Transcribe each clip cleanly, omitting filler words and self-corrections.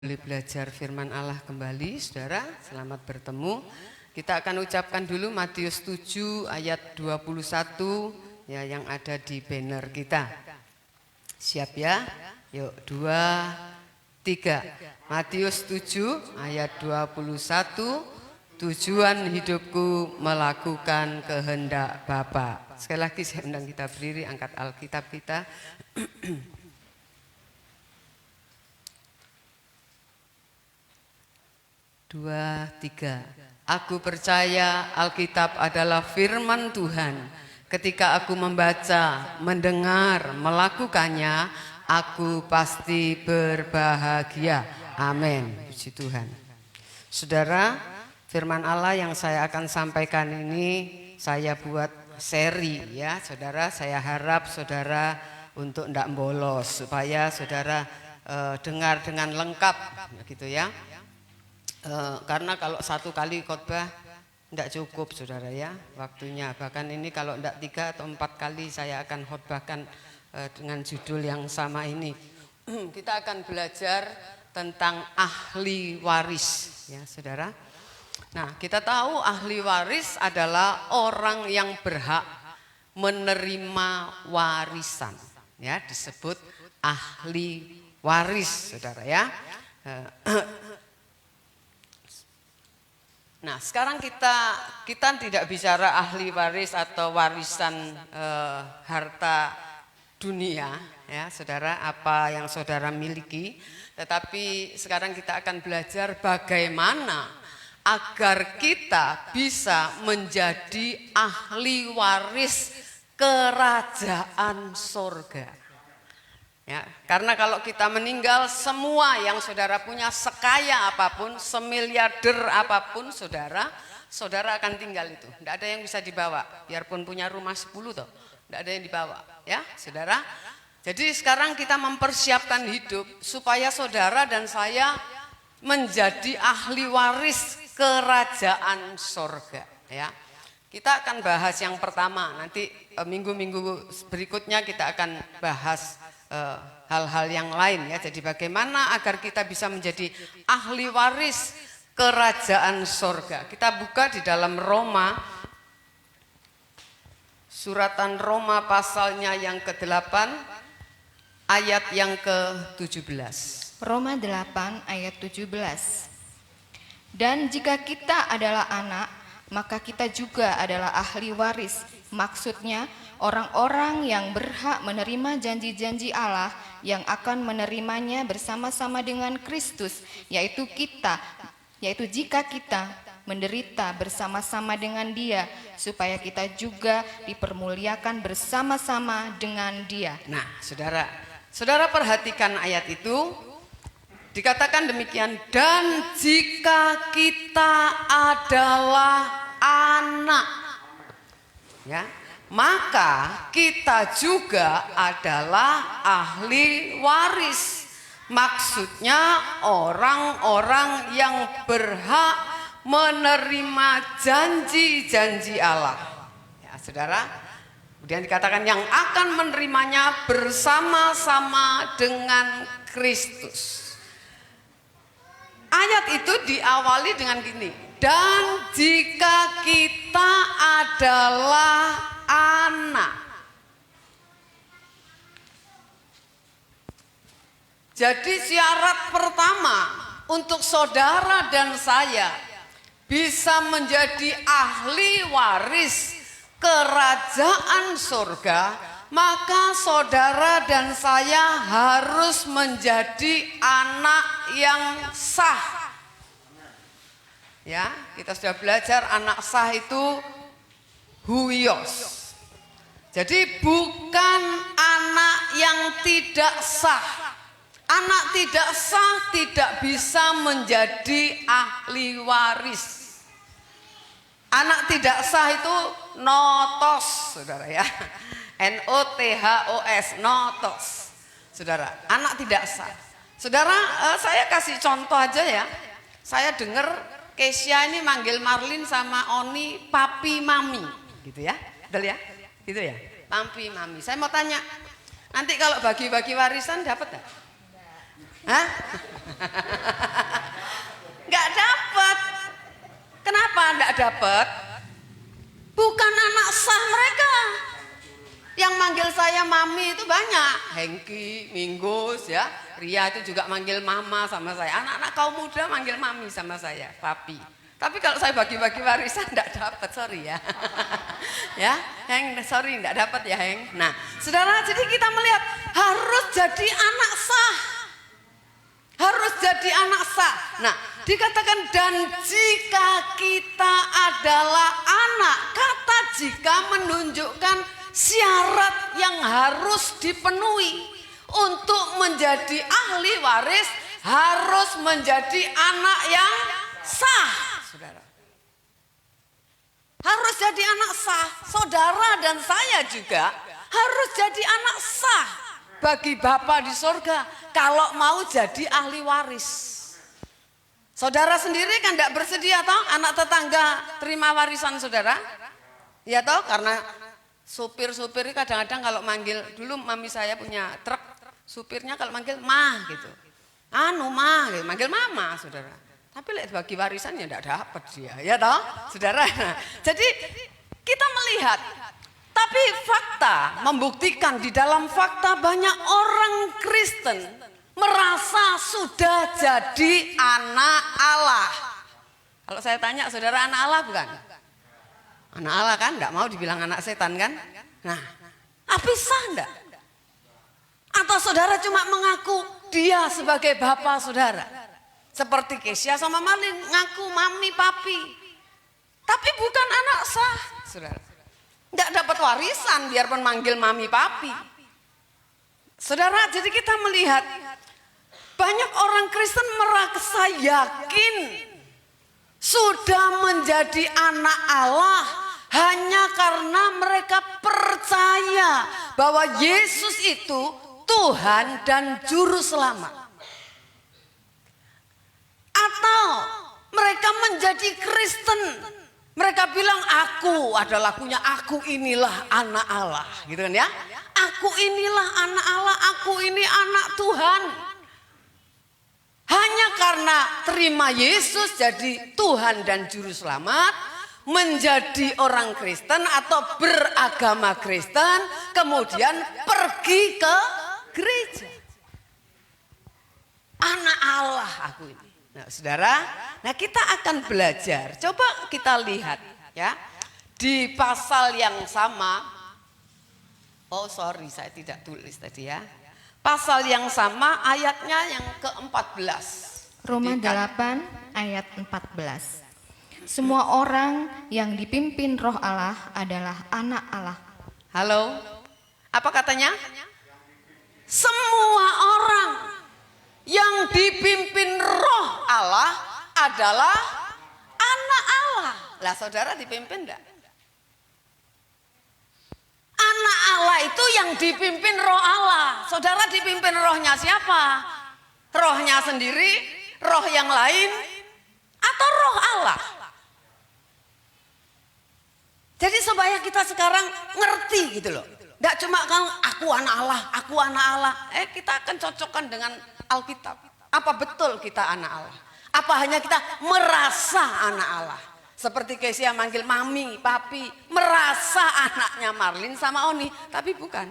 Boleh belajar firman Allah kembali, saudara. Selamat bertemu. Kita akan ucapkan dulu Matius 7 ayat 21 ya, yang ada di banner kita. Siap ya? Yuk, 2, 3. Matius 7 ayat 21. Tujuan hidupku melakukan kehendak Bapa. Sekali lagi saya undang kita berdiri, angkat Alkitab kita. 2, 3. Aku percaya Alkitab adalah firman Tuhan. Ketika aku membaca, mendengar, melakukannya, aku pasti berbahagia. Amin. Puji Tuhan. Saudara, firman Allah yang saya akan sampaikan ini saya buat seri ya, saudara. Saya harap saudara untuk tidak bolos, supaya saudara dengar dengan lengkap, gitu ya. Karena kalau satu kali khotbah tidak cukup, saudara ya, waktunya. Bahkan ini kalau tidak 3 atau 4 kali saya akan khotbahkan dengan judul yang sama ini. Kita akan belajar tentang ahli waris, ya saudara. Nah, kita tahu ahli waris adalah orang yang berhak menerima warisan, ya, disebut ahli waris, saudara ya. Nah, sekarang kita tidak bicara ahli waris atau warisan harta dunia, ya saudara, apa yang saudara miliki. Tetapi sekarang kita akan belajar bagaimana agar kita bisa menjadi ahli waris kerajaan sorga. Ya, karena kalau kita meninggal, semua yang saudara punya, sekaya apapun, semiliarder apapun saudara akan tinggal itu. Tidak ada yang bisa dibawa, biarpun punya rumah 10 toh, tidak ada yang dibawa, ya saudara. Jadi sekarang kita mempersiapkan hidup supaya saudara dan saya menjadi ahli waris kerajaan sorga, ya. Kita akan bahas yang pertama, nanti minggu-minggu berikutnya kita akan bahas hal-hal yang lain ya. Jadi bagaimana agar kita bisa menjadi ahli waris kerajaan sorga. Kita buka di dalam Roma, suratan Roma pasalnya yang ke-8 ayat yang ke-17. Roma 8 ayat 17. Dan jika kita adalah anak, maka kita juga adalah ahli waris. Maksudnya orang-orang yang berhak menerima janji-janji Allah yang akan menerimanya bersama-sama dengan Kristus, yaitu jika kita menderita bersama-sama dengan Dia, supaya kita juga dipermuliakan bersama-sama dengan Dia. Nah, saudara perhatikan ayat itu. Dikatakan demikian, dan jika kita adalah anak, ya, maka kita juga adalah ahli waris. Maksudnya orang-orang yang berhak menerima janji-janji Allah, ya saudara. Kemudian dikatakan yang akan menerimanya bersama-sama dengan Kristus. Ayat itu diawali dengan gini, dan jika kita adalah anak. Jadi syarat pertama untuk saudara dan saya bisa menjadi ahli waris kerajaan surga, maka saudara dan saya harus menjadi anak yang sah. Ya, kita sudah belajar anak sah itu huios. Jadi bukan anak yang tidak sah. Anak tidak sah tidak bisa menjadi ahli waris. Anak tidak sah itu notos, saudara ya. NOTHOS, notos. Saudara, anak tidak sah. Saudara, saya kasih contoh aja ya. Saya dengar Kesia ini manggil Marlin sama Oni papi mami, gitu ya. Betul ya? Gitu ya. Papi mami. Saya mau tanya, nanti kalau bagi-bagi warisan dapat enggak? Hah? Nggak dapat. Kenapa nggak dapat? Bukan anak sah mereka. Yang manggil saya mami itu banyak. Hengki, Minggus ya. Ria itu juga manggil mama sama saya. Anak-anak kaum muda manggil mami sama saya, papi. Tapi kalau saya bagi-bagi warisan enggak dapat, sorry ya. Ya, Heng, sorry enggak dapat ya, Heng. Nah, saudara, jadi kita melihat harus jadi anak sah. Harus jadi anak sah. Nah, dikatakan dan jika kita adalah anak, kata jika menunjukkan syarat yang harus dipenuhi untuk menjadi ahli waris, harus menjadi anak yang sah, saudara. Harus jadi anak sah. Saudara dan saya juga harus jadi anak sah bagi Bapa di sorga kalau mau jadi ahli waris. Saudara sendiri kan tidak bersedia toh anak tetangga terima warisan saudara? Ya toh, karena supir-supir kadang-kadang kalau manggil, dulu mami saya punya truk, supirnya kalau manggil mah gitu. Anu mah, gitu. Manggil mama saudara. Tapi lihat bagi warisan ya tidak dapat dia, ya toh saudara. Nah, jadi kita melihat, tapi fakta membuktikan di dalam fakta banyak orang Kristen merasa sudah jadi anak Allah. Kalau saya tanya saudara anak Allah bukan? Anak Allah kan, enggak mau dibilang anak setan kan? Nah, apa sah enggak? Atau saudara cuma mengaku dia sebagai bapak saudara? Seperti Kesia sama Marlin, ngaku mami papi. Tapi bukan anak sah, saudara. Enggak dapat warisan biarpun manggil mami papi. Saudara, jadi kita melihat banyak orang Kristen merasa yakin sudah menjadi anak Allah hanya karena mereka percaya bahwa Yesus itu Tuhan dan Juru Selamat. Atau mereka menjadi Kristen, mereka bilang aku adalah punya aku inilah anak Allah, gitu kan ya? Aku inilah anak Allah, aku ini anak Tuhan. Hanya karena terima Yesus jadi Tuhan dan Juru Selamat, menjadi orang Kristen atau beragama Kristen, kemudian pergi ke gereja. Anak Allah aku ini. Nah, saudara, nah kita akan belajar. Coba kita lihat ya di pasal yang sama. Oh sorry, saya tidak tulis tadi ya. Pasal yang sama ayatnya yang ke-14. Roma 8 ayat 14. Semua orang yang dipimpin Roh Allah adalah anak Allah. Halo, apa katanya? Semua orang yang dipimpin Roh Allah adalah anak Allah. Lah saudara dipimpin enggak? Anak Allah itu yang dipimpin Roh Allah. Saudara dipimpin rohnya siapa? Rohnya sendiri, roh yang lain, atau roh Allah? Jadi supaya kita sekarang ngerti gitu loh. Enggak cuma kan aku anak Allah, aku anak Allah. Kita akan cocokkan dengan Alkitab. Apa betul kita anak Allah? Apa hanya kita merasa anak Allah? Seperti Kesia manggil mami, papi, merasa anaknya Marlin sama Oni, tapi bukan.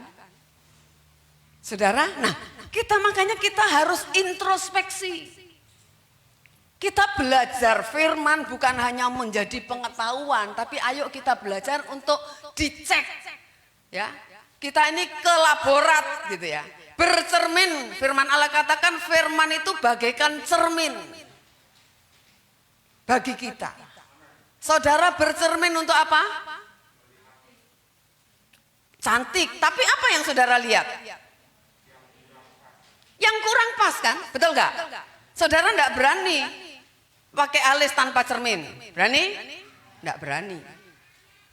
Saudara, nah makanya kita harus introspeksi. Kita belajar firman bukan hanya menjadi pengetahuan, tapi ayo kita belajar untuk dicek. Ya, kita ini ke laborat gitu ya. Bercermin, firman Allah katakan firman itu bagaikan cermin bagi kita. Saudara bercermin untuk apa? Cantik, tapi apa yang saudara lihat? Yang kurang pas kan, betul gak? Saudara enggak berani pakai alis tanpa cermin, berani? Enggak berani.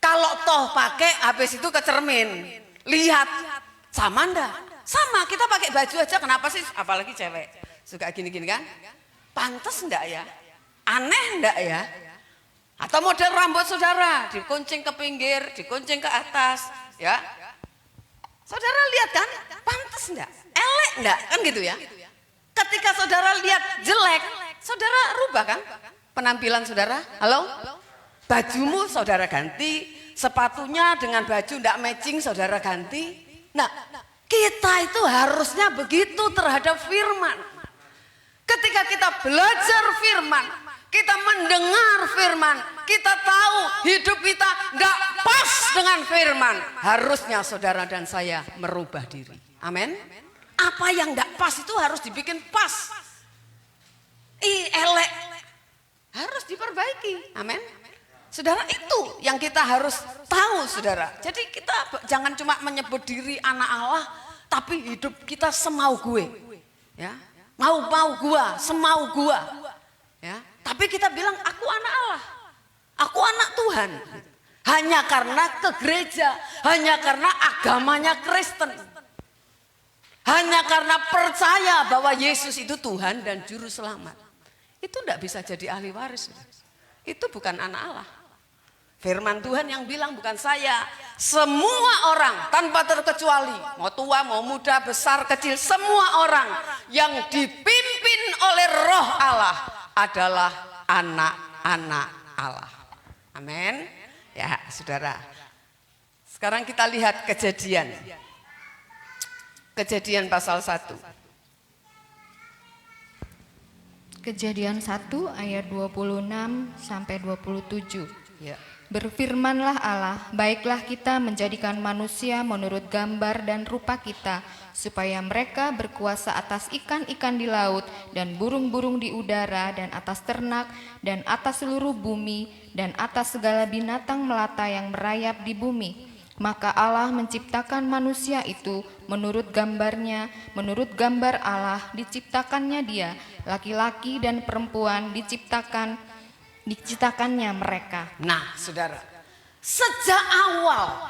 Kalau toh pakai habis itu ke cermin, lihat sama enggak? Sama, kita pakai baju aja kenapa sih? Apalagi cewek suka gini-gini kan? Pantas enggak ya? Aneh enggak ya? Atau model rambut saudara dikuncing ke pinggir, dikuncing ke atas, ya? Saudara lihat kan? Pantas enggak? Elek enggak? Kan gitu ya? Ketika saudara lihat jelek, saudara rubah kan penampilan saudara? Halo? Bajumu saudara ganti, sepatunya dengan baju tidak matching saudara ganti. Nah, kita itu harusnya begitu terhadap firman. Ketika kita belajar firman, kita mendengar firman, kita tahu hidup kita nggak pas dengan firman, harusnya saudara dan saya merubah diri. Amin. Apa yang nggak pas itu harus dibikin pas. Elek harus diperbaiki. Amin. Saudara, itu yang kita harus tahu, saudara. Jadi kita jangan cuma menyebut diri anak Allah, tapi hidup kita semau gue. Ya, mau gua, semau gua. Ya, tapi kita bilang aku anak Allah, aku anak Tuhan. Hanya karena ke gereja, hanya karena agamanya Kristen. Hanya karena percaya bahwa Yesus itu Tuhan dan Juru Selamat. Itu tidak bisa jadi ahli waris. Itu bukan anak Allah. Firman Tuhan yang bilang, bukan saya. Semua orang tanpa terkecuali, mau tua, mau muda, besar, kecil, semua orang yang dipimpin oleh Roh Allah adalah anak-anak Allah. Amin. Ya, saudara. Sekarang kita lihat Kejadian. Kejadian pasal 1. Kejadian 1 ayat 26 sampai 27. Ya. Berfirmanlah Allah, baiklah kita menjadikan manusia menurut gambar dan rupa kita, supaya mereka berkuasa atas ikan-ikan di laut dan burung-burung di udara dan atas ternak dan atas seluruh bumi dan atas segala binatang melata yang merayap di bumi. Maka Allah menciptakan manusia itu menurut gambarnya, menurut gambar Allah diciptakannya dia, laki-laki dan perempuan diciptakannya mereka. Nah, saudara, sejak awal,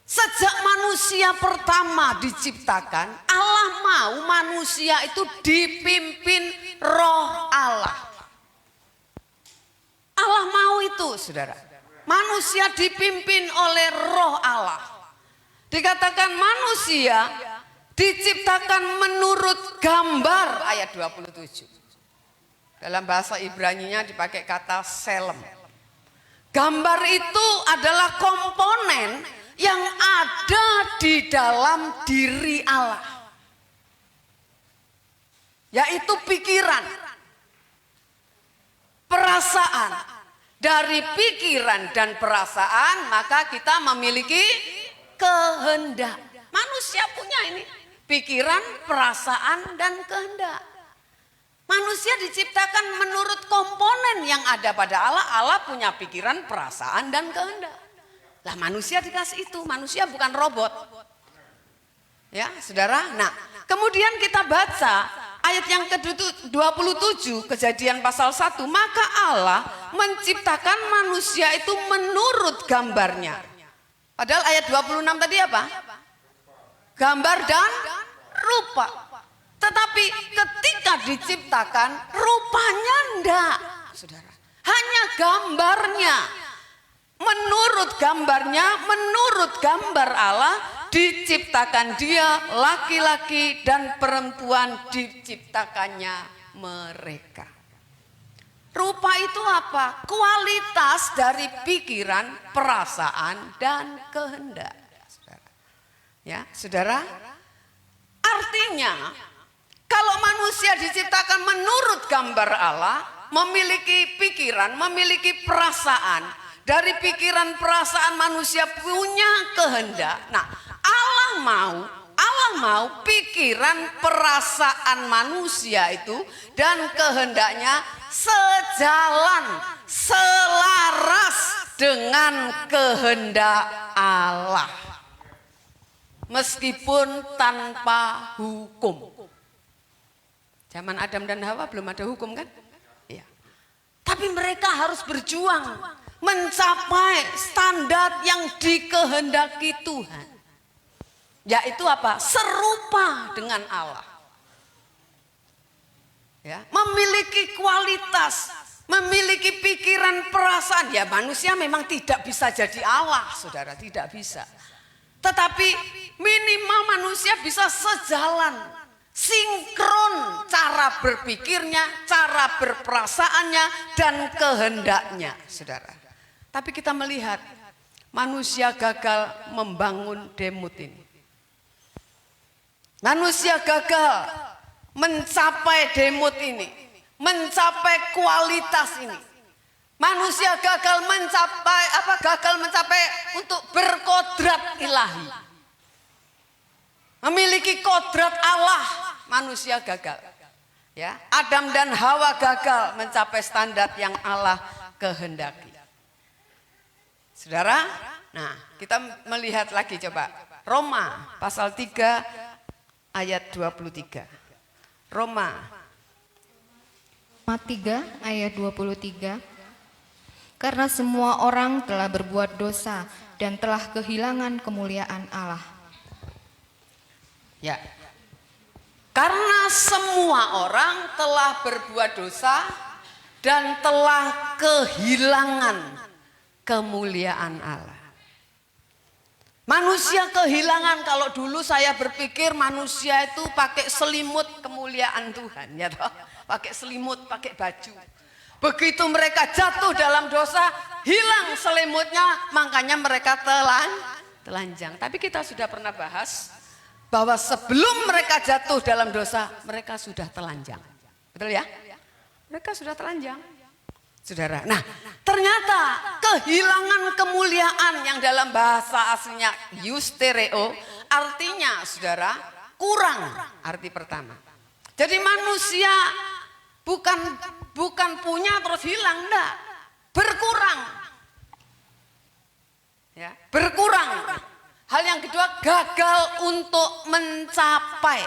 sejak manusia pertama diciptakan, Allah mau manusia itu dipimpin Roh Allah. Allah mau itu, saudara. Manusia dipimpin oleh Roh Allah. Dikatakan manusia diciptakan menurut gambar, ayat 27. Dalam bahasa Ibrani-nya dipakai kata selem. Gambar itu adalah komponen yang ada di dalam diri Allah. Yaitu pikiran, perasaan. Dari pikiran dan perasaan maka kita memiliki kehendak. Manusia punya ini, pikiran, perasaan, dan kehendak. Manusia diciptakan menurut komponen yang ada pada Allah. Allah punya pikiran, perasaan, dan kehendak. Lah manusia dikasih itu, manusia bukan robot. Ya, saudara. Nah, kemudian kita baca ayat yang ke-27, Kejadian pasal 1. Maka Allah menciptakan manusia itu menurut gambarnya. Padahal ayat 26 tadi apa? Gambar dan rupa. Tetapi ketika diciptakan, rupanya enggak, saudara. Hanya gambarnya. Menurut gambarnya, menurut gambar Allah, diciptakan dia, laki-laki dan perempuan diciptakannya mereka. Rupa itu apa? Kualitas dari pikiran, perasaan, dan kehendak. Ya, saudara. Artinya, kalau manusia diciptakan menurut gambar Allah, memiliki pikiran, memiliki perasaan. Dari pikiran perasaan manusia punya kehendak. Nah, Allah mau pikiran perasaan manusia itu dan kehendaknya sejalan, selaras dengan kehendak Allah. Meskipun tanpa hukum. Zaman Adam dan Hawa belum ada hukum kan? Iya. Tapi mereka harus berjuang mencapai standar yang dikehendaki Tuhan. Yaitu apa? Serupa dengan Allah. Ya, memiliki kualitas, memiliki pikiran perasaan. Ya, manusia memang tidak bisa jadi Allah, saudara, tidak bisa. Tetapi minimal manusia bisa sejalan sinkron cara berpikirnya, cara berperasaannya, dan kehendaknya, saudara. Tapi kita melihat manusia gagal membangun Demut ini. Manusia gagal mencapai Demut ini, mencapai kualitas ini. Manusia gagal mencapai Gagal mencapai untuk berkodrat ilahi. Memiliki kodrat Allah, manusia gagal. Ya, Adam dan Hawa gagal mencapai standar yang Allah kehendaki. Saudara, nah kita melihat lagi coba. Roma pasal 3 ayat 23. Roma 3 ayat 23. Karena semua orang telah berbuat dosa dan telah kehilangan kemuliaan Allah. Ya. Karena semua orang telah berbuat dosa dan telah kehilangan kemuliaan Allah. Manusia kehilangan, kalau dulu saya berpikir manusia itu pakai selimut kemuliaan Tuhan, ya toh? Pakai selimut, pakai baju. Begitu mereka jatuh dalam dosa, hilang selimutnya, makanya mereka telanjang. Tapi kita sudah pernah bahas bahwa sebelum mereka jatuh dalam dosa, mereka sudah telanjang. Betul ya? Mereka sudah telanjang. Saudara, nah ternyata kehilangan kemuliaan yang dalam bahasa aslinya eustereo, artinya saudara, kurang, arti pertama. Jadi manusia bukan punya terus hilang, enggak. Berkurang. Ya, berkurang. Hal yang kedua, gagal untuk mencapai.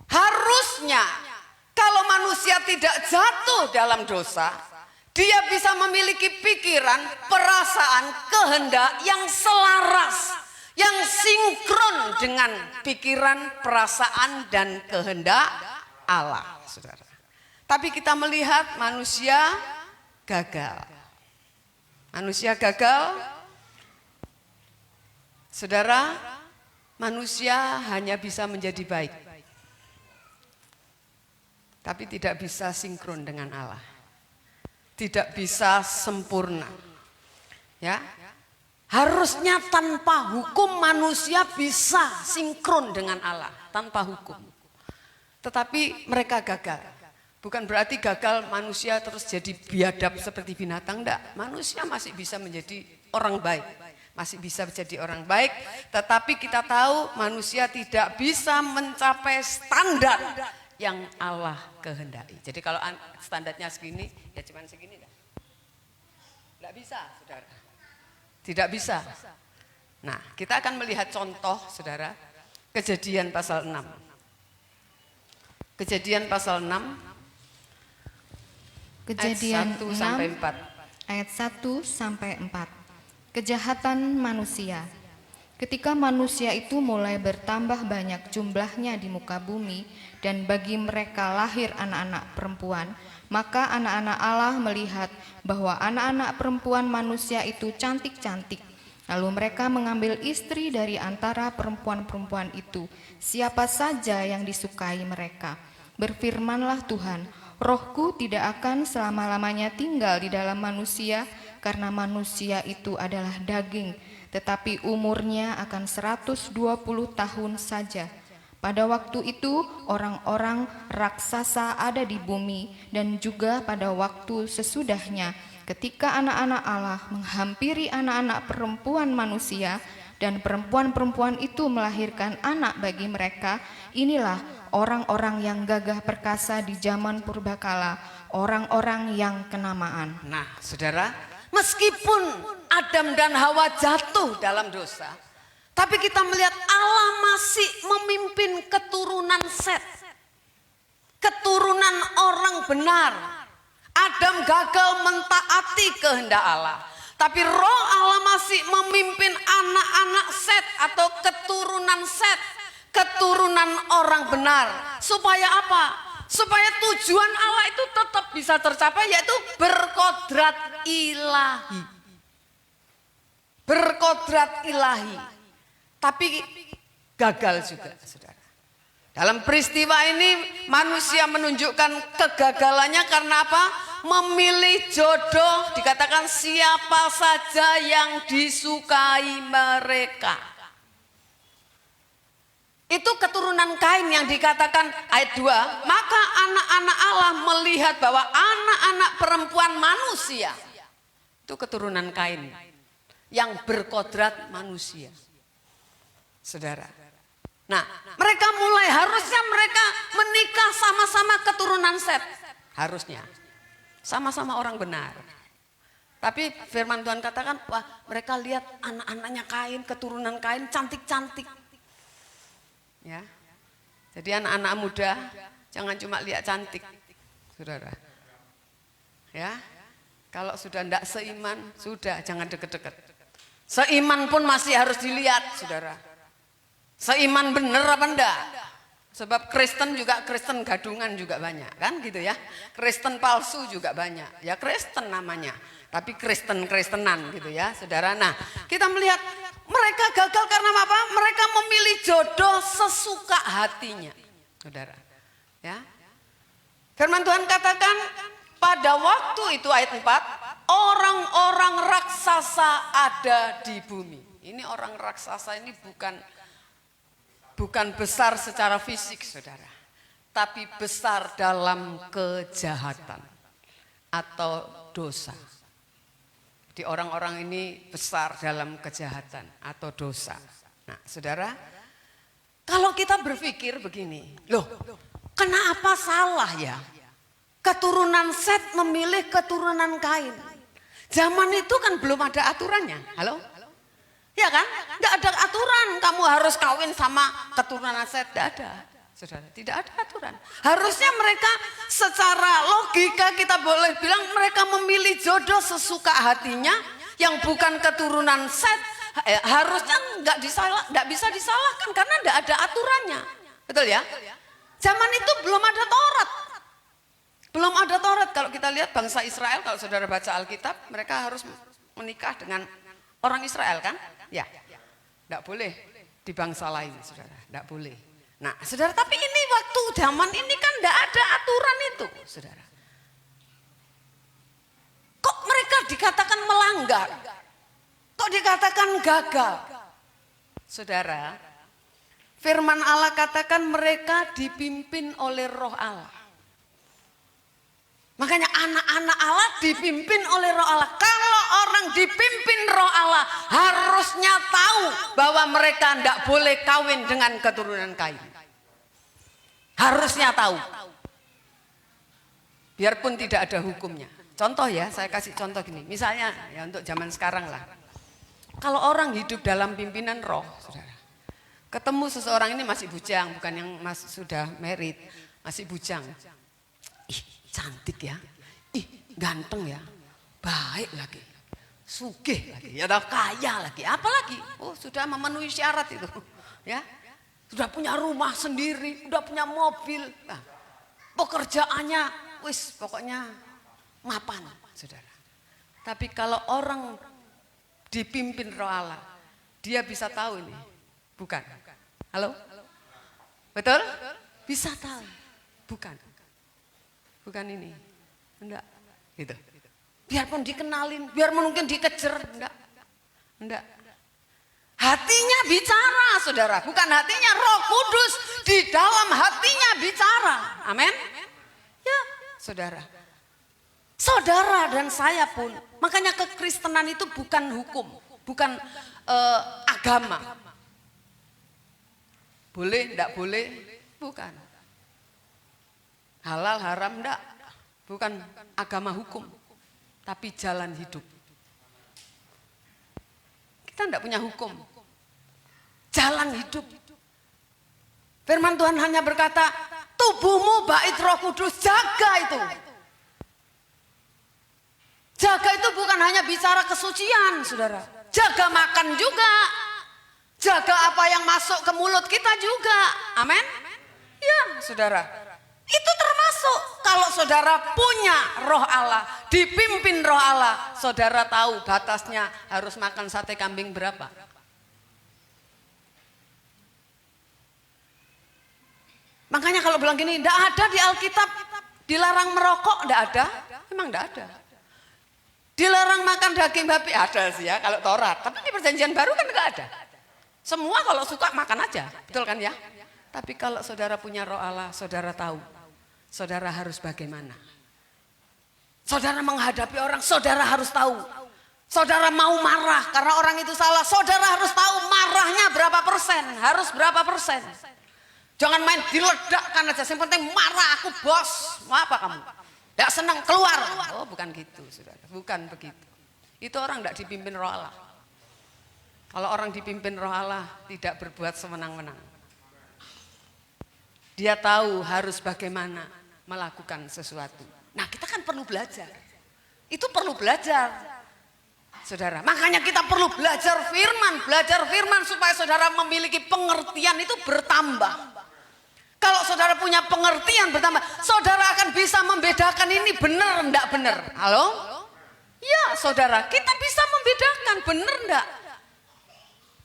Harusnya kalau manusia tidak jatuh dalam dosa, dia bisa memiliki pikiran, perasaan, kehendak yang selaras, yang sinkron dengan pikiran, perasaan, dan kehendak Allah, saudara. Tapi kita melihat manusia gagal. Manusia gagal, saudara. Manusia hanya bisa menjadi baik, tapi tidak bisa sinkron dengan Allah. Tidak bisa sempurna. Ya. Harusnya tanpa hukum manusia bisa sinkron dengan Allah, tanpa hukum. Tetapi mereka gagal. Bukan berarti gagal manusia terus jadi biadab seperti binatang, enggak. Manusia masih bisa menjadi orang baik. Masih bisa menjadi orang baik, tetapi kita tahu manusia tidak bisa mencapai standar yang Allah kehendaki. Jadi kalau standarnya segini, ya cuma segini dah. Tidak bisa, saudara. Tidak bisa. Nah, kita akan melihat contoh, saudara, Kejadian pasal 6. Kejadian pasal 6, Kejadian ayat 1 sampai 6 4. ayat 1 sampai 4. Kejahatan manusia. Ketika manusia itu mulai bertambah banyak jumlahnya di muka bumi, dan bagi mereka lahir anak-anak perempuan, maka anak-anak Allah melihat bahwa anak-anak perempuan manusia itu cantik-cantik. Lalu mereka mengambil istri dari antara perempuan-perempuan itu, siapa saja yang disukai mereka. Berfirmanlah Tuhan, Rohku tidak akan selama-lamanya tinggal di dalam manusia, karena manusia itu adalah daging, tetapi umurnya akan 120 tahun saja. Pada waktu itu orang-orang raksasa ada di bumi, dan juga pada waktu sesudahnya ketika anak-anak Allah menghampiri anak-anak perempuan manusia, dan perempuan-perempuan itu melahirkan anak bagi mereka. Inilah orang-orang yang gagah perkasa di zaman purbakala, orang-orang yang kenamaan. Nah, saudara, meskipun Adam dan Hawa jatuh dalam dosa, tapi kita melihat Allah masih memimpin keturunan Set, keturunan orang benar. Adam gagal mentaati kehendak Allah, tapi Roh Allah masih memimpin anak-anak Set atau keturunan Set, keturunan orang benar. Supaya apa? Supaya tujuan Allah itu tetap bisa tercapai, yaitu berkodrat ilahi. Berkodrat ilahi. Tapi gagal juga, saudara. Dalam peristiwa ini manusia menunjukkan kegagalannya karena apa? Memilih jodoh, dikatakan siapa saja yang disukai mereka. Itu keturunan Kain yang dikatakan ayat 2, maka anak-anak Allah melihat bahwa anak-anak perempuan manusia itu keturunan Kain yang berkodrat manusia. Saudara. Nah, mereka mulai harusnya mereka menikah sama-sama keturunan Set. Harusnya. Sama-sama orang benar. Tapi firman Tuhan katakan, wah mereka lihat anak-anaknya Kain, keturunan Kain cantik-cantik. Ya. Jadi anak-anak muda jangan cuma lihat cantik, saudara. Ya. Kalau sudah tidak seiman, sudah jangan deket-deket. Seiman pun masih harus dilihat, saudara. Seiman bener apa enggak? Sebab Kristen juga, Kristen gadungan juga banyak, kan gitu ya. Kristen palsu juga banyak. Ya Kristen namanya, tapi Kristen-Kristenan gitu ya, saudara. Nah, kita melihat mereka gagal karena apa? Mereka memilih jodoh sesuka hatinya, saudara. Ya. Firman Tuhan katakan pada waktu itu ayat 4, orang-orang raksasa ada di bumi. Ini orang raksasa ini bukan besar secara fisik, saudara, tapi besar dalam kejahatan atau dosa. Jadi orang-orang ini besar dalam kejahatan atau dosa. Nah, saudara, kalau kita berpikir begini, loh, kenapa salah ya? Keturunan Set memilih keturunan Kain. Zaman itu kan belum ada aturannya. Halo? Ya kan? Tidak ada aturan kamu harus kawin sama keturunan Set. Tidak ada, saudara. Tidak ada aturan. Harusnya mereka secara logika kita boleh bilang mereka memilih jodoh sesuka hatinya yang bukan keturunan Set. Harusnya nggak bisa disalahkan karena tidak ada aturannya. Betul ya? Zaman itu belum ada Taurat. Belum ada Taurat. Kalau kita lihat bangsa Israel, kalau saudara baca Alkitab, mereka harus menikah dengan orang Israel kan? Ya, tidak boleh di bangsa lain, saudara, tidak boleh. Nah, saudara, tapi ini waktu zaman ini kan tidak ada aturan itu, saudara. Kok mereka dikatakan melanggar? Kok dikatakan gagal? Saudara, firman Allah katakan mereka dipimpin oleh Roh Allah. Makanya anak-anak Allah dipimpin oleh Roh Allah. Kalau orang dipimpin Roh Allah harusnya tahu bahwa mereka tidak boleh kawin dengan keturunan Kain. Harusnya tahu. Biarpun tidak ada hukumnya. Contoh ya, saya kasih contoh gini. Misalnya ya untuk zaman sekarang lah. Kalau orang hidup dalam pimpinan Roh, saudara, ketemu seseorang ini masih bujang, bukan yang sudah married, masih bujang. Ih, cantik ya, ih ganteng ya, baik lagi, sugih lagi, ya kaya lagi, apalagi, oh sudah memenuhi syarat itu, ya, sudah punya rumah sendiri, sudah punya mobil, nah, pekerjaannya, wis pokoknya mapan, saudara. Tapi kalau orang dipimpin Roh Allah, dia bisa tahu ini, bukan, halo, betul, bisa tahu, bukan. Bukan ini, enggak, gitu. Biarpun dikenalin, biarpun mungkin dikejar, enggak. Hatinya bicara, saudara, bukan hatinya, Roh Kudus di dalam hatinya bicara, amin. Ya, saudara. Saudara dan saya pun, makanya kekristenan itu bukan hukum, bukan agama. Boleh, enggak boleh, bukan. Halal haram enggak, bukan agama hukum, tapi jalan hidup. Kita enggak punya hukum, jalan hidup. Firman Tuhan hanya berkata, tubuhmu bait Roh Kudus, jaga itu. Jaga itu bukan hanya bicara kesucian, saudara. Jaga makan juga, jaga apa yang masuk ke mulut kita juga, amin. Ya, saudara. Itu termasuk kalau saudara punya Roh Allah, dipimpin Roh Allah, saudara tahu batasnya harus makan sate kambing berapa. Makanya kalau bilang gini, tidak ada di Alkitab dilarang merokok, tidak ada. Memang tidak ada. Dilarang makan daging babi, ada sih ya kalau Taurat. Tapi di Perjanjian Baru kan tidak ada. Semua kalau suka makan aja, betul kan ya? Tapi kalau saudara punya Roh Allah, saudara tahu, saudara harus bagaimana. Saudara menghadapi orang, saudara harus tahu. Saudara mau marah karena orang itu salah, saudara harus tahu marahnya berapa persen, harus berapa persen. Jangan main diledakkan aja, yang penting marah, aku bos, mau apa kamu? Tidak senang, keluar. Oh bukan gitu saudara, bukan begitu. Itu orang tidak dipimpin Roh Allah. Kalau orang dipimpin Roh Allah tidak berbuat semenang-menang. Dia tahu harus bagaimana melakukan sesuatu. Nah kita kan perlu belajar. Itu perlu belajar. Saudara, makanya kita perlu belajar firman supaya saudara memiliki pengertian itu bertambah. Kalau saudara punya pengertian bertambah, saudara akan bisa membedakan ini benar enggak benar. Halo? Ya saudara, kita bisa membedakan benar enggak.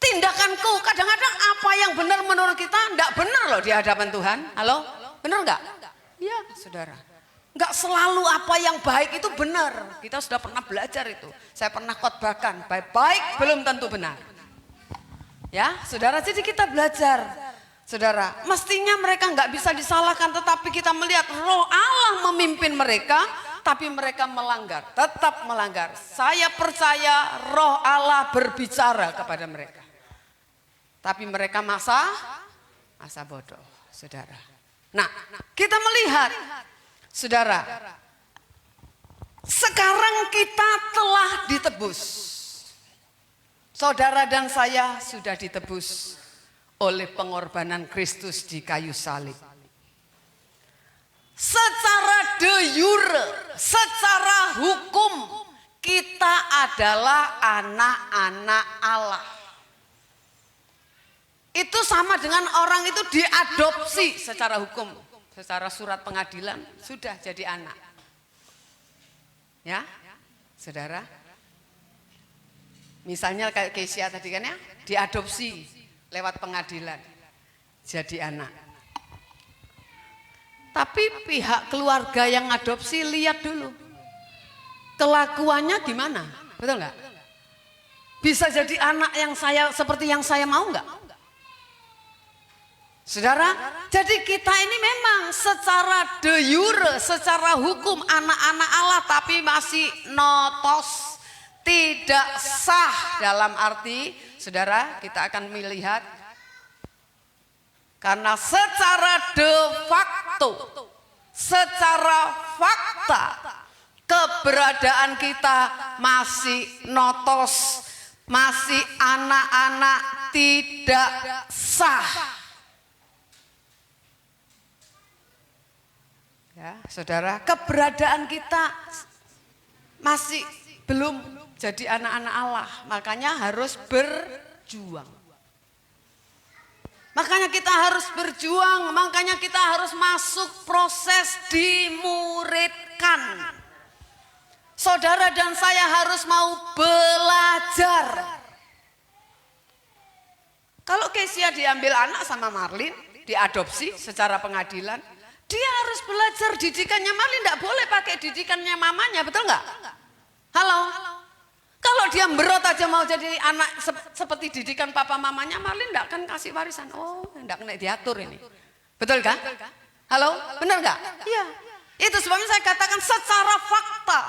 Tindakanku kadang-kadang apa yang benar menurut kita enggak benar loh di hadapan Tuhan. Halo? Benar enggak? Ya saudara. Enggak selalu apa yang baik itu benar. Kita sudah pernah belajar itu. Saya pernah khotbahkan, baik belum tentu benar. Ya saudara, jadi kita belajar. Saudara, mestinya mereka nggak bisa disalahkan, tetapi kita melihat Roh Allah memimpin mereka, tapi mereka melanggar, tetap melanggar. Saya percaya Roh Allah berbicara kepada mereka, tapi mereka masa bodoh, saudara. Nah, kita melihat, saudara, sekarang kita telah ditebus. Saudara dan saya sudah ditebus oleh pengorbanan Kristus di kayu salib. Secara de jure, secara hukum, kita adalah anak-anak Allah. Itu sama dengan orang itu diadopsi secara hukum, secara surat pengadilan sudah jadi anak. Ya, saudara. Misalnya kayak Kesia tadi kan ya, diadopsi lewat pengadilan jadi anak. Tapi pihak keluarga yang adopsi lihat dulu kelakuannya gimana, betul nggak? Bisa jadi anak yang seperti yang saya mau nggak? Saudara, jadi kita ini memang secara de jure, secara hukum anak-anak Allah, tapi masih notos, tidak sah dalam arti. Saudara, kita akan melihat karena secara de facto, secara fakta, keberadaan kita masih notos, masih anak-anak tidak sah. Ya, saudara, keberadaan kita masih belum jadi anak-anak Allah, makanya harus berjuang. Makanya kita harus berjuang, makanya kita harus masuk proses dimuridkan. Saudara dan saya harus mau belajar. Kalau Kesia diambil anak sama Marlin, diadopsi secara pengadilan, dia harus belajar didikannya Marlin, tidak boleh pakai didikannya mamanya, betul nggak? Halo? Kalau dia berot aja mau jadi anak seperti didikan papa mamanya, Marlin enggak akan kasih warisan. Oh, enggak kena diatur ini. Betul kan? Halo, benar enggak? Iya. Itu sebabnya saya katakan secara fakta,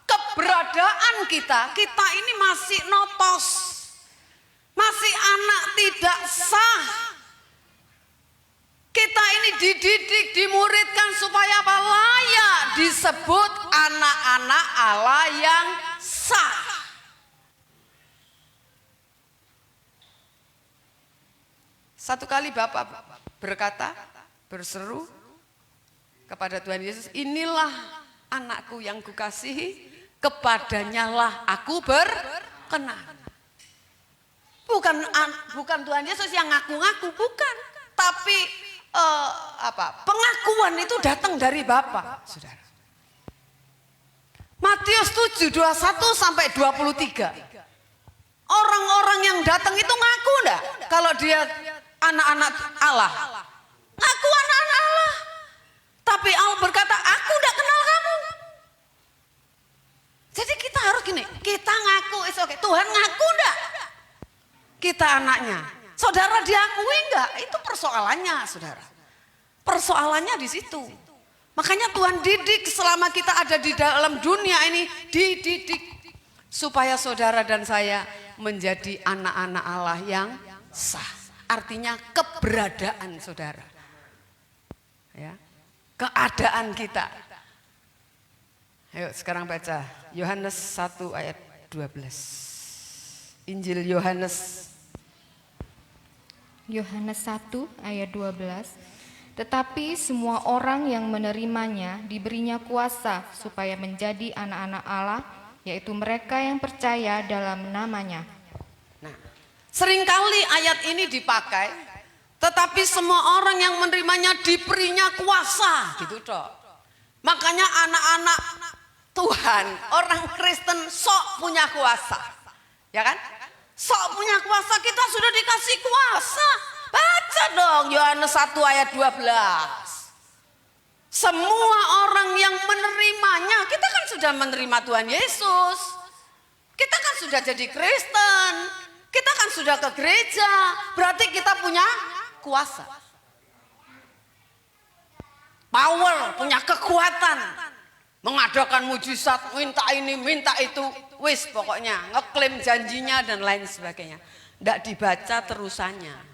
keberadaan kita ini masih notos. Masih anak tidak sah. Kita ini dididik, dimuridkan supaya apa? Layak disebut anak-anak Allah yang sah. Satu kali Bapak berkata, berseru kepada Tuhan Yesus, inilah anakku yang kukasihi, kepadanya lah aku berkenan. Bukan Tuhan Yesus yang ngaku-ngaku, bukan. Tapi pengakuan itu datang dari Bapa, saudara. Matius 7, 21 sampai 23. Orang-orang yang datang itu ngaku enggak kalau dia anak-anak Allah? Ngaku anak-anak Allah. Tapi Allah berkata, aku tidak kenal kamu. Jadi kita harus gini, kita ngaku, oke. Tuhan ngaku enggak? Kita anaknya. Saudara diakui enggak? Itu persoalannya, saudara. Persoalannya di situ. Makanya Tuhan didik selama kita ada di dalam dunia ini, dididik. Supaya saudara dan saya menjadi anak-anak Allah yang sah. Artinya keberadaan saudara. Ya. Keadaan kita. Ayo sekarang baca Yohanes 1 ayat 12. Injil Yohanes. Yohanes 1 ayat 12. Tetapi semua orang yang menerimanya diberinya kuasa supaya menjadi anak-anak Allah, yaitu mereka yang percaya dalam namanya. Nah, seringkali ayat ini dipakai, tetapi semua orang yang menerimanya diberinya kuasa, gitu toh. Makanya anak-anak Tuhan, orang Kristen sok punya kuasa, ya kan? Sok punya kuasa, kita sudah dikasih kuasa. Baca dong Yohanes 1 ayat 12. Semua orang yang menerimanya, kita kan sudah menerima Tuhan Yesus. Kita kan sudah jadi Kristen. Kita kan sudah ke gereja. Berarti kita punya kuasa. Power, punya kekuatan. Mengadakan mujizat, minta ini, minta itu. Wis pokoknya, ngeklaim janjinya dan lain sebagainya. Tidak dibaca terusannya.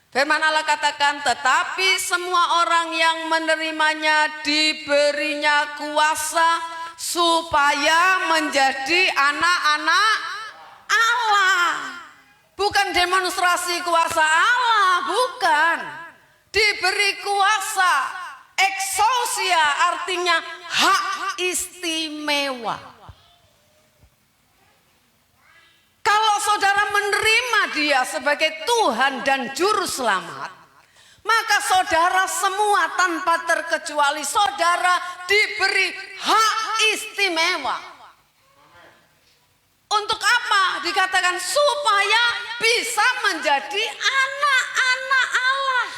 Firman Allah katakan, tetapi semua orang yang menerimanya diberinya kuasa supaya menjadi anak-anak Allah. Bukan demonstrasi kuasa Allah, bukan. Diberi kuasa, exousia artinya hak istimewa. Kalau saudara menerima dia sebagai Tuhan dan Juru Selamat, maka saudara semua tanpa terkecuali saudara diberi hak istimewa. Untuk apa? Dikatakan supaya bisa menjadi anak-anak Allah.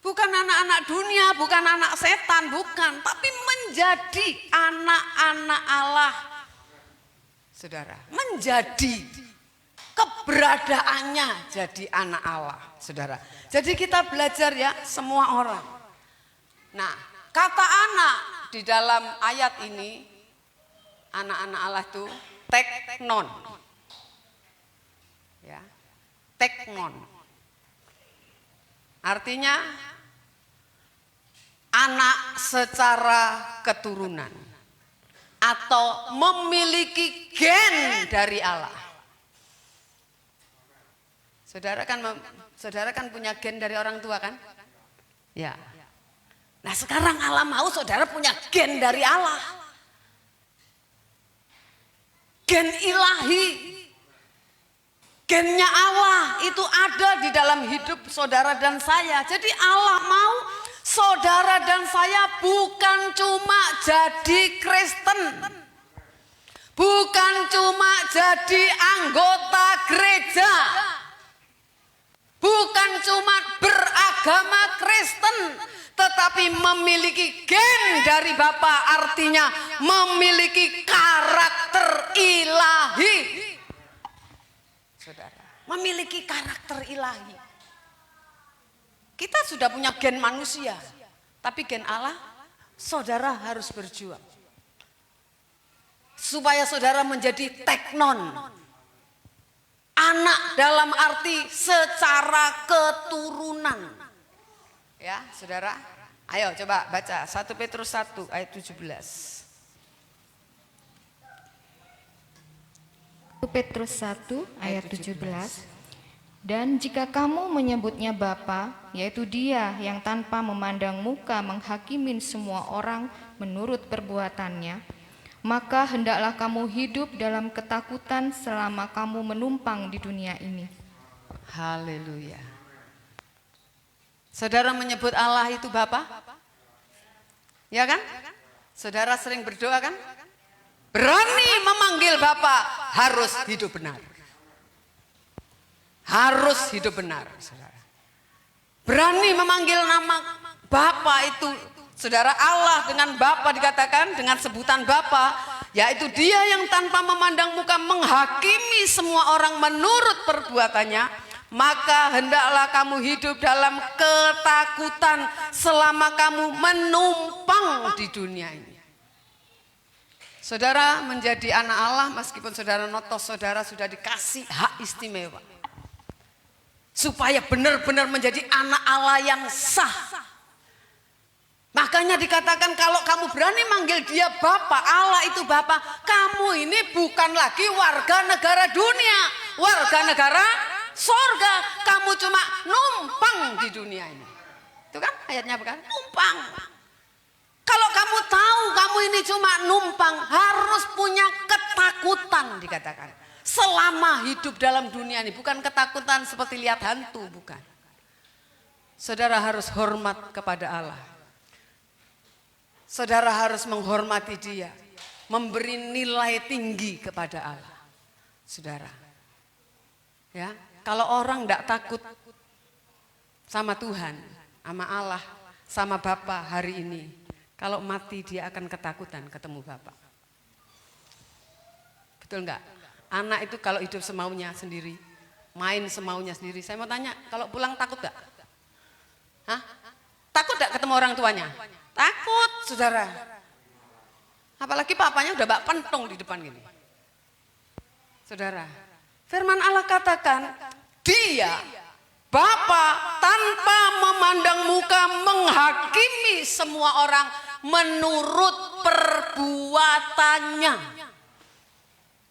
Bukan anak-anak dunia, bukan anak setan, bukan. Tapi menjadi anak-anak Allah. Saudara, menjadi keberadaannya jadi anak Allah, saudara. Jadi kita belajar ya semua orang. Nah, kata anak di dalam ayat ini, anak-anak Allah itu teknon. Ya, teknon. Artinya anak secara keturunan. Atau memiliki gen dari Allah. Saudara kan punya gen dari orang tua kan? Ya. Nah sekarang Allah mau saudara punya gen dari Allah. Gen ilahi. Gennya Allah itu ada di dalam hidup saudara dan saya. Jadi Allah mau saudara dan saya bukan cuma jadi Kristen, bukan cuma jadi anggota gereja, bukan cuma beragama Kristen, tetapi memiliki gen dari Bapa, artinya memiliki karakter ilahi. Saudara, memiliki karakter ilahi. Kita sudah punya gen manusia, tapi gen Allah, saudara harus berjuang. Supaya saudara menjadi teknon. Anak dalam arti secara keturunan. Ya, saudara. Ayo coba baca 1 Petrus 1 ayat 17. 1 Petrus 1 ayat 17. Dan jika kamu menyebutnya Bapa, yaitu Dia yang tanpa memandang muka menghakimin semua orang menurut perbuatannya, maka hendaklah kamu hidup dalam ketakutan selama kamu menumpang di dunia ini. Haleluya. Saudara menyebut Allah itu Bapa? Ya kan? Saudara sering berdoa kan? Berani memanggil Bapa, harus hidup benar. Harus hidup benar, saudara. berani memanggil nama Bapa itu, saudara, Allah dengan Bapa dikatakan dengan sebutan Bapa, yaitu Dia yang tanpa memandang muka menghakimi semua orang menurut perbuatannya, maka hendaklah kamu hidup dalam ketakutan selama kamu menumpang di dunia ini. Saudara menjadi anak Allah, meskipun saudara notos, saudara sudah dikasih hak istimewa supaya benar-benar menjadi anak Allah yang sah. Makanya dikatakan kalau kamu berani manggil Dia Bapa, Allah itu Bapa, kamu ini bukan lagi warga negara dunia, warga negara sorga. Kamu cuma numpang di dunia ini. Itu kan ayatnya, bukan? Numpang. Kalau kamu tahu kamu ini cuma numpang, harus punya ketakutan dikatakan. Selama hidup dalam dunia ini, bukan ketakutan seperti lihat hantu, bukan. Saudara harus hormat kepada Allah. Saudara harus menghormati Dia, memberi nilai tinggi kepada Allah. Saudara, ya, kalau orang tidak takut sama Tuhan, sama Allah, sama Bapa hari ini, kalau mati dia akan ketakutan ketemu Bapa. Betul enggak? Anak itu kalau hidup semaunya sendiri, main semaunya sendiri. Saya mau tanya, kalau pulang takut enggak? Hah? Takut enggak ketemu orang tuanya? Takut, saudara. Apalagi papanya udah bak pentung di depan gini. Saudara, firman Allah katakan, Dia Bapa tanpa memandang muka menghakimi semua orang menurut perbuatannya.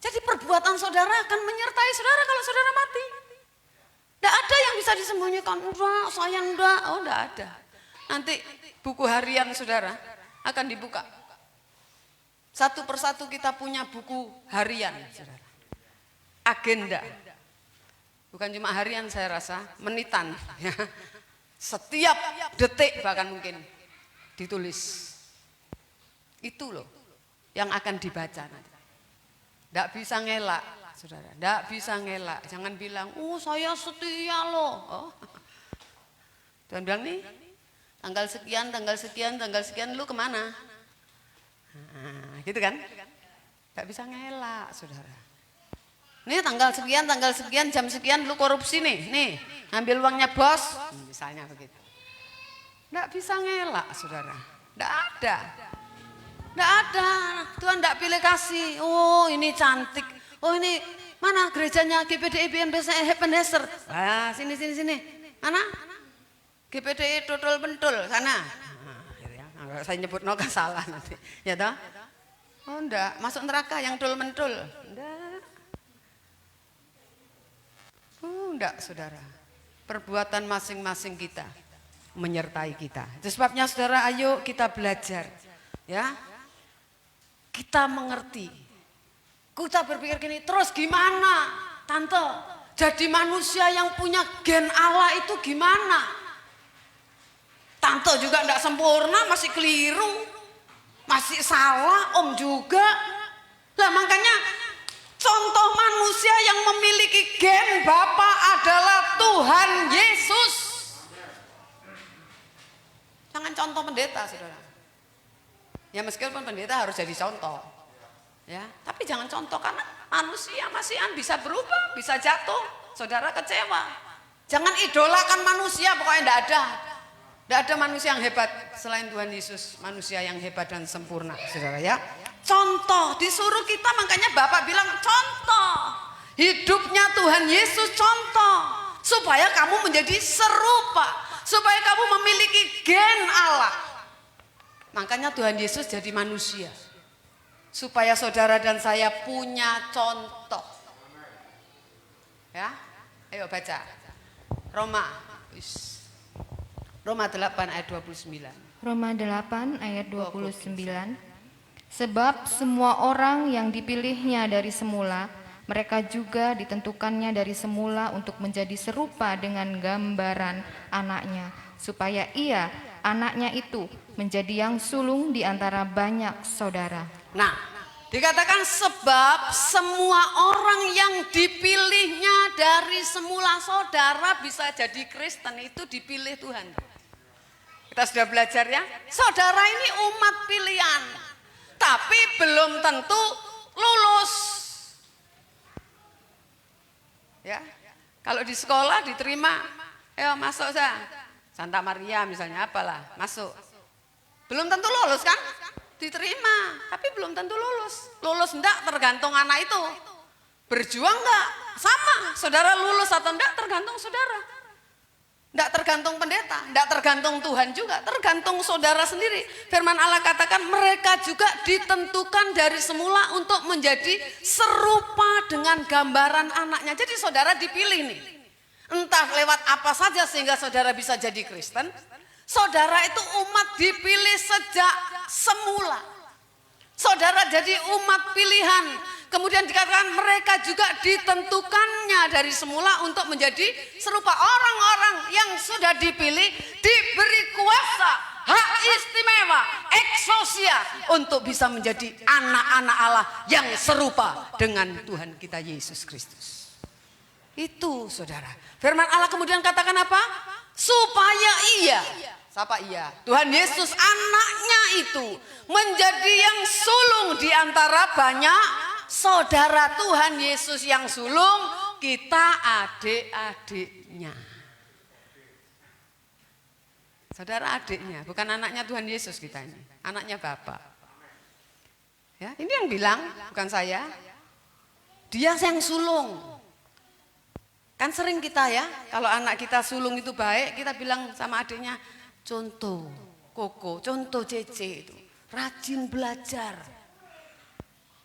Jadi perbuatan saudara akan menyertai saudara kalau saudara mati. Tidak ada yang bisa disembunyikan. Enggak, saya enggak. Oh, enggak ada. Nanti buku harian saudara akan dibuka. Satu persatu kita punya buku harian, saudara. Agenda. Bukan cuma harian, saya rasa menitan. Setiap detik bahkan mungkin ditulis. Itu loh yang akan dibaca nanti. Tidak bisa ngelak, saudara. Tidak bisa ngelak. Jangan bilang, oh saya setia loh. Oh. Tuhan bilang nih, tanggal sekian, lu kemana? Nah, gitu kan? Gak bisa ngelak, saudara. Nih tanggal sekian, jam sekian, lu korupsi nih, ngambil uangnya bos, misalnya begitu. Gak bisa ngelak, saudara. Gak ada. Tuhan gak pilih kasih. Oh ini cantik. Oh ini mana gerejanya GPDI BNPC Ebenezer. Ah sini. Mana? GPDI Dodol Bentul sana. Nah, saya nyebut noga salah nanti. Ya toh? Oh enggak, masuk neraka yang dol mentul. Enggak. Oh enggak, saudara. Perbuatan masing-masing kita menyertai kita. Itu sebabnya saudara, ayo kita belajar. Ya. Kita mengerti. Kita berpikir gini, terus gimana? Tante, jadi manusia yang punya gen Allah itu gimana? Tante juga enggak sempurna, masih keliru, masih salah, om juga. Lah makanya contoh manusia yang memiliki gen Bapa adalah Tuhan Yesus. Jangan contoh pendeta, saudara. Ya meskipun pendeta harus jadi contoh. Ya, tapi jangan contoh karena manusia masihan bisa berubah, bisa jatuh. Saudara kecewa. Jangan idolakan manusia, pokoknya enggak ada. Tidak ada manusia yang hebat selain Tuhan Yesus, manusia yang hebat dan sempurna, saudara ya. Contoh, disuruh kita, makanya Bapak bilang contoh. Hidupnya Tuhan Yesus contoh. Supaya kamu menjadi serupa, supaya kamu memiliki gen Allah. Makanya Tuhan Yesus jadi manusia. Supaya saudara dan saya punya contoh. Ya, ayo baca. Roma 8 ayat 29. Roma 8 ayat 29. Sebab semua orang yang dipilihnya dari semula, mereka juga ditentukannya dari semula untuk menjadi serupa dengan gambaran anaknya, supaya ia, anaknya itu, menjadi yang sulung di antara banyak saudara. Nah, Dikatakan sebab semua orang yang dipilihnya dari semula, saudara bisa jadi Kristen itu dipilih Tuhan. Kita sudah belajar ya, saudara ini umat pilihan, tapi belum tentu lulus. Ya, kalau di sekolah diterima, ayo masuk saya, Santa Maria misalnya apalah, masuk. Belum tentu lulus kan? Diterima, tapi belum tentu lulus. Lulus enggak tergantung anak itu. Berjuang enggak? Sama, saudara lulus atau enggak tergantung saudara. Enggak tergantung pendeta, enggak tergantung Tuhan juga, tergantung saudara sendiri. Firman Allah katakan mereka juga ditentukan dari semula untuk menjadi serupa dengan gambaran anaknya. Jadi saudara dipilih nih. Entah lewat apa saja sehingga saudara bisa jadi Kristen. Saudara itu umat dipilih sejak semula. Saudara jadi umat pilihan. Kemudian dikatakan mereka juga ditentukannya dari semula untuk menjadi serupa. Orang-orang yang sudah dipilih diberi kuasa, hak istimewa, eksosia untuk bisa menjadi anak-anak Allah yang serupa dengan Tuhan kita Yesus Kristus. Itu saudara. Firman Allah kemudian katakan apa? Supaya ia, siapa ia? Tuhan Yesus anaknya itu menjadi yang sulung di antara banyak saudara. Tuhan Yesus yang sulung, kita adik-adiknya. Saudara adiknya, bukan anaknya Tuhan Yesus kita ini, anaknya Bapa. Ya, ini yang bilang, bukan saya. Dia yang sulung. Kan sering kita ya, kalau anak kita sulung itu baik, kita bilang sama adiknya, contoh Koko, contoh Cece itu, rajin belajar.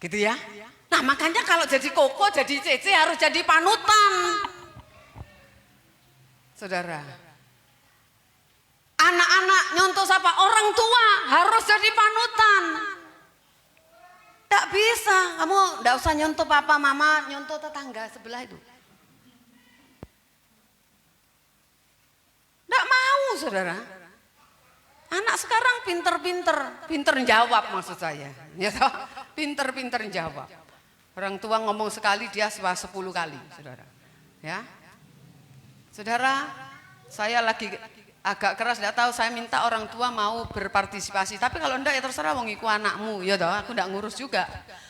Gitu ya. Nah makanya kalau jadi Koko, jadi Cece harus jadi panutan. Saudara, anak-anak nyontoh siapa? Orang tua harus jadi panutan. Tidak bisa, kamu tidak usah nyontoh papa, mama, nyontoh tetangga sebelah itu. Tidak mau saudara. Anak sekarang pinter jawab maksud saya. Ya, pinter jawab. Orang tua ngomong sekali dia 10 kali, saudara. Ya, saudara, saya lagi agak keras, tidak tahu. Saya minta orang tua mau berpartisipasi. Tapi kalau enggak ya terserah, wong iku anakmu, ya toh. Aku enggak ngurus juga.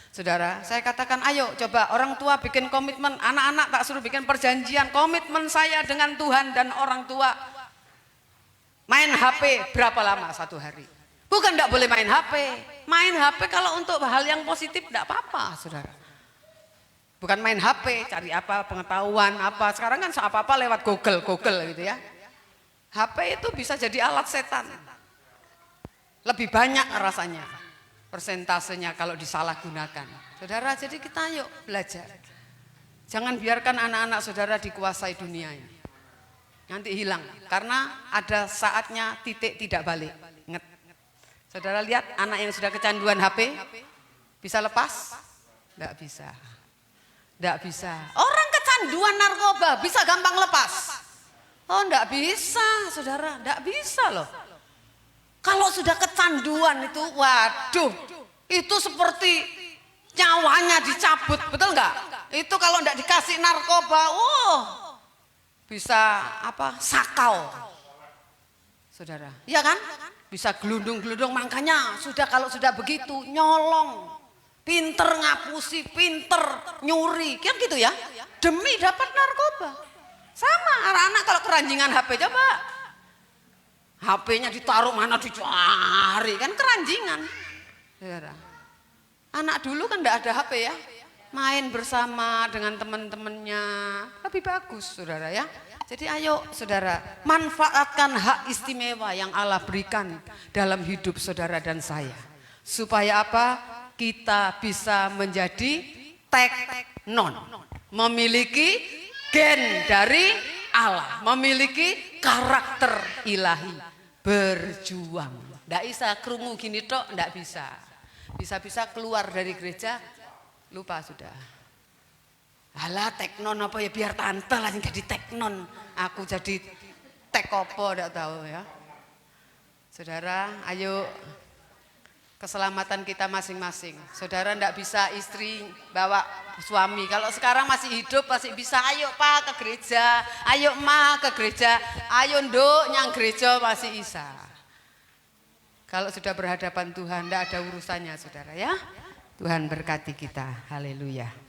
Saudara, saya katakan ayo coba orang tua bikin komitmen, anak-anak tak suruh bikin perjanjian, komitmen saya dengan Tuhan dan orang tua. Main HP berapa lama satu hari? Bukan tidak boleh main HP. Main HP kalau untuk hal yang positif tidak apa-apa, saudara. Bukan main HP, cari apa, pengetahuan apa. Sekarang kan apa-apa lewat Google gitu ya. HP itu bisa jadi alat setan. Lebih banyak rasanya, persentasenya kalau disalahgunakan. Saudara, jadi kita yuk belajar. Jangan biarkan anak-anak saudara dikuasai dunia ini. Nanti hilang, karena ada saatnya titik tidak balik. Ingat. Saudara lihat anak yang sudah kecanduan HP, bisa lepas? Tidak bisa. Tidak bisa. Orang kecanduan narkoba bisa gampang lepas? Oh tidak bisa saudara, tidak bisa loh. Kalau sudah kecanduan itu, waduh, itu seperti nyawanya dicabut, betul nggak? Itu kalau tidak dikasih narkoba, bisa apa? Sakau, saudara. Iya kan? Bisa gelundung-gelundung. Makanya kalau sudah begitu nyolong, pinter ngapusi, pinter nyuri, kan gitu ya? Demi dapat narkoba. Sama anak-anak kalau keranjingan HP, coba HP-nya ditaruh mana dicari, kan keranjingan. Saudara. Anak dulu kan enggak ada HP ya. Main bersama dengan teman-temannya lebih bagus saudara ya. Jadi ayo saudara, manfaatkan hak istimewa yang Allah berikan dalam hidup saudara dan saya. Supaya apa? Kita bisa menjadi teknon, memiliki gen dari Allah, memiliki karakter ilahi, berjuang. Nggak bisa kerungu gini tok, nggak bisa. Bisa-bisa keluar dari gereja, lupa sudah. Alah teknon apa ya, biar tante lah yang jadi teknon. Aku jadi tekopo, enggak tahu ya. Saudara, ayo keselamatan kita masing-masing. Saudara ndak bisa istri bawa suami. Kalau sekarang masih hidup masih bisa, ayo Pak ke gereja, ayo Ma ke gereja, ayo Nduk nyang gereja masih bisa. Kalau sudah berhadapan Tuhan ndak ada urusannya saudara ya. Tuhan berkati kita. Haleluya.